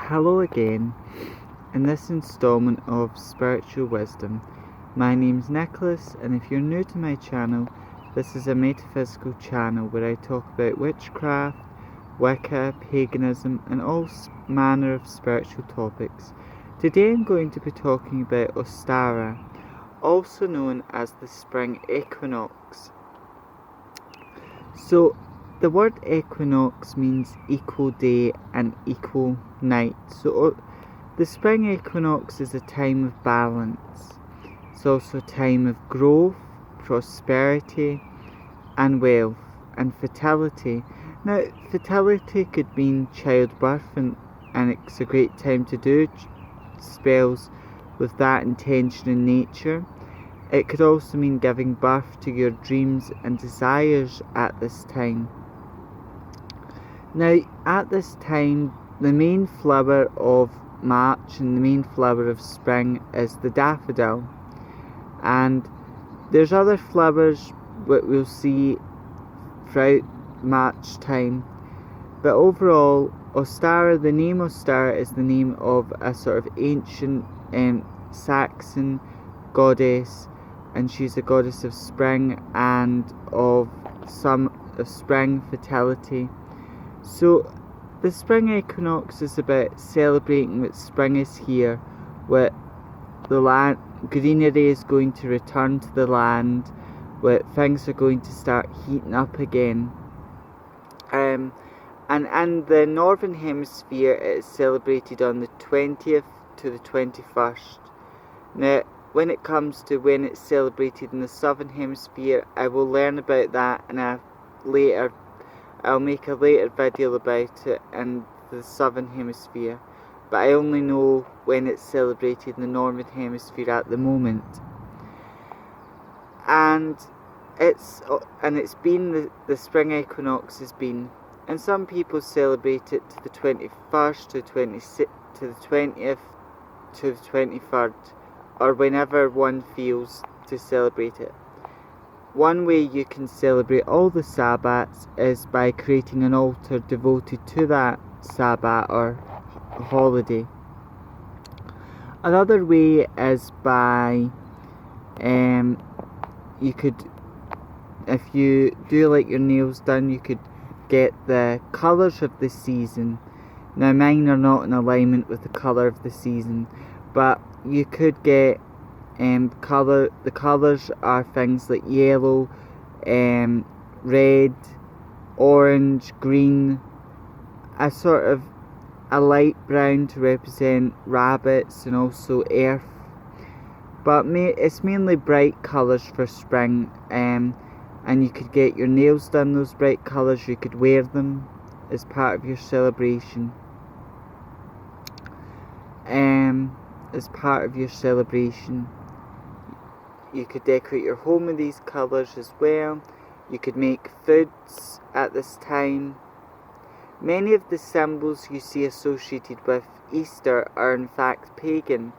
Hello again. In this installment of Spiritual Wisdom, my name's Nicholas, and if you're new to my channel, this is a metaphysical channel where I talk about witchcraft, Wicca, paganism, and all manner of spiritual topics. Today I'm going to be talking about Ostara, also known as the spring equinox. So, the word equinox means equal day and equal night. So the spring equinox is a time of balance. It's also a time of growth, prosperity, and wealth, and fertility. Now, fertility could mean childbirth, and it's a great time to do spells with that intention in nature. It could also mean giving birth to your dreams and desires at this time. Now, at this time, the main flower of March and the main flower of spring is the daffodil. And there's other flowers that we'll see throughout March time. But overall, Ostara, the name Ostara is the name of a sort of ancient Saxon goddess, and she's a goddess of spring and of spring fertility. So the spring equinox is about celebrating that spring is here, with the land, greenery is going to return to the land, where things are going to start heating up again. And in the northern hemisphere it is celebrated on the 20th to the 21st. Now, when it comes to when it's celebrated in the southern hemisphere, I will learn about that I'll make a later video about it in the southern hemisphere, but I only know when it's celebrated in the northern hemisphere at the moment. And it's been the spring equinox has been, and some people celebrate it to the 21st, to the 20th, to the 23rd, or whenever one feels to celebrate it. One way you can celebrate all the Sabbats is by creating an altar devoted to that Sabbat or holiday. Another way is by, you could, if you do like your nails done, you could get the colours of the season. Now mine are not in alignment with the colour of the season, but you could get the colours are things like yellow, red, orange, green, a sort of a light brown to represent rabbits and also earth. But it's mainly bright colours for spring, and you could get your nails done those bright colours, you could wear them as part of your celebration. You could decorate your home with these colours as well. You could make foods at this time. Many of the symbols you see associated with Easter are in fact pagan,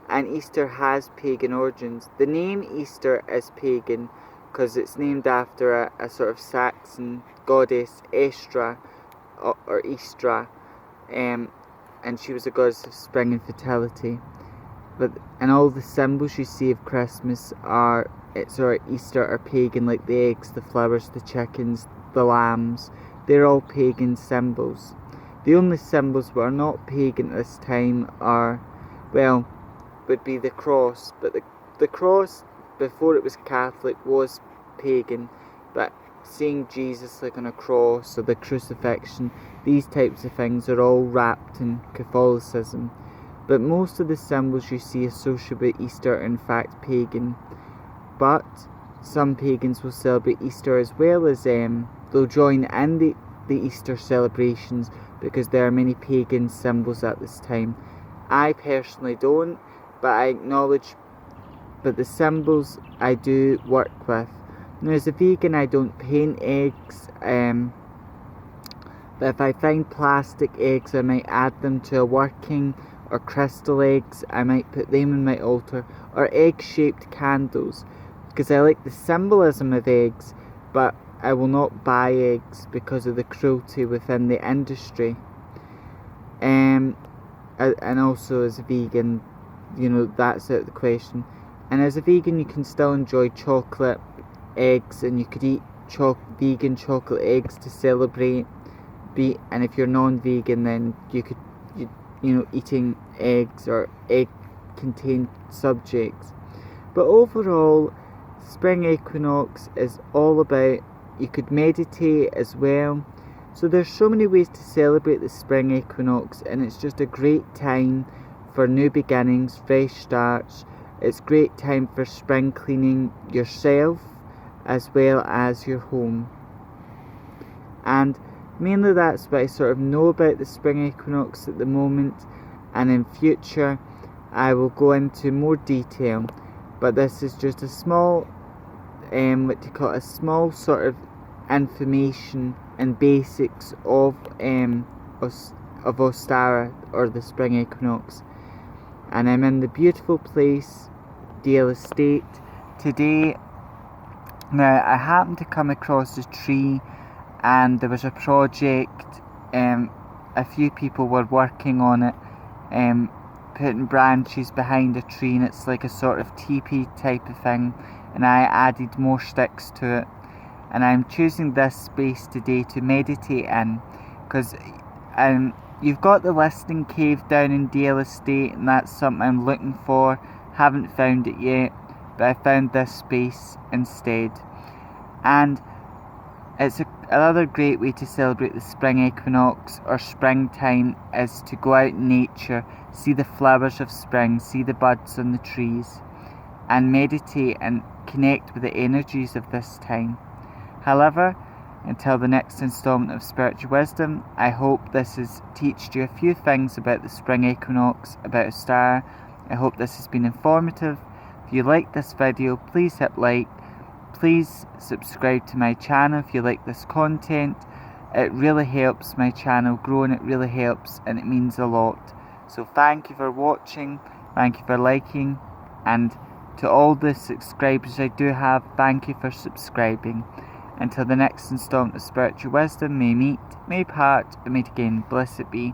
and Easter has pagan origins. The name Easter is pagan because it's named after a sort of Saxon goddess, Estra, or Istra, and she was a goddess of spring and fertility. And all the symbols you see of Christmas Easter are pagan, like the eggs, the flowers, the chickens, the lambs. They're all pagan symbols. The only symbols that are not pagan at this time would be the cross. But the cross, before it was Catholic, was pagan. But seeing Jesus like on a cross, or the crucifixion, these types of things are all wrapped in Catholicism. But most of the symbols you see associated with Easter are in fact pagan. But some pagans will celebrate Easter as well as they'll join in the Easter celebrations, because there are many pagan symbols at this time. I personally don't, but I acknowledge that the symbols I do work with. Now, as a vegan, I don't paint eggs, but if I find plastic eggs, I might add them to a working, or crystal eggs, I might put them in my altar, or egg-shaped candles, because I like the symbolism of eggs, but I will not buy eggs because of the cruelty within the industry. and also as a vegan, you know, that's out of the question. And as a vegan, you can still enjoy chocolate, eggs, and you could eat vegan chocolate eggs to celebrate. And if you're non-vegan, then you could, you know, eating eggs or egg-contained subjects. But overall, spring equinox is all about, you could meditate as well. So there's so many ways to celebrate the spring equinox, and it's just a great time for new beginnings, fresh starts. It's a great time for spring cleaning yourself as well as your home. And mainly that's what I sort of know about the spring equinox at the moment, and in future I will go into more detail. But this is just a small, a small sort of information and basics of Ostara, or the spring equinox. And I'm in the beautiful place, Dale Estate, today. Now I happened to come across a tree, and there was a project, a few people were working on it, putting branches behind a tree, and it's like a sort of teepee type of thing, and I added more sticks to it. And I'm choosing this space today to meditate in, because you've got the listening cave down in Dale Estate, and that's something I'm looking for. Haven't found it yet, but I found this space instead. And it's another great way to celebrate the spring equinox or springtime is to go out in nature, see the flowers of spring, see the buds on the trees, and meditate and connect with the energies of this time. However, until the next installment of Spiritual Wisdom, I hope this has taught you a few things about the spring equinox, about a star. I hope this has been informative. If you like this video, please hit like. Please subscribe to my channel if you like this content. It really helps my channel grow, and it really helps, and it means a lot. So thank you for watching, thank you for liking, and to all the subscribers I do have, thank you for subscribing. Until the next installment of Spiritual Wisdom, may meet, may part, and meet again. Blessed be.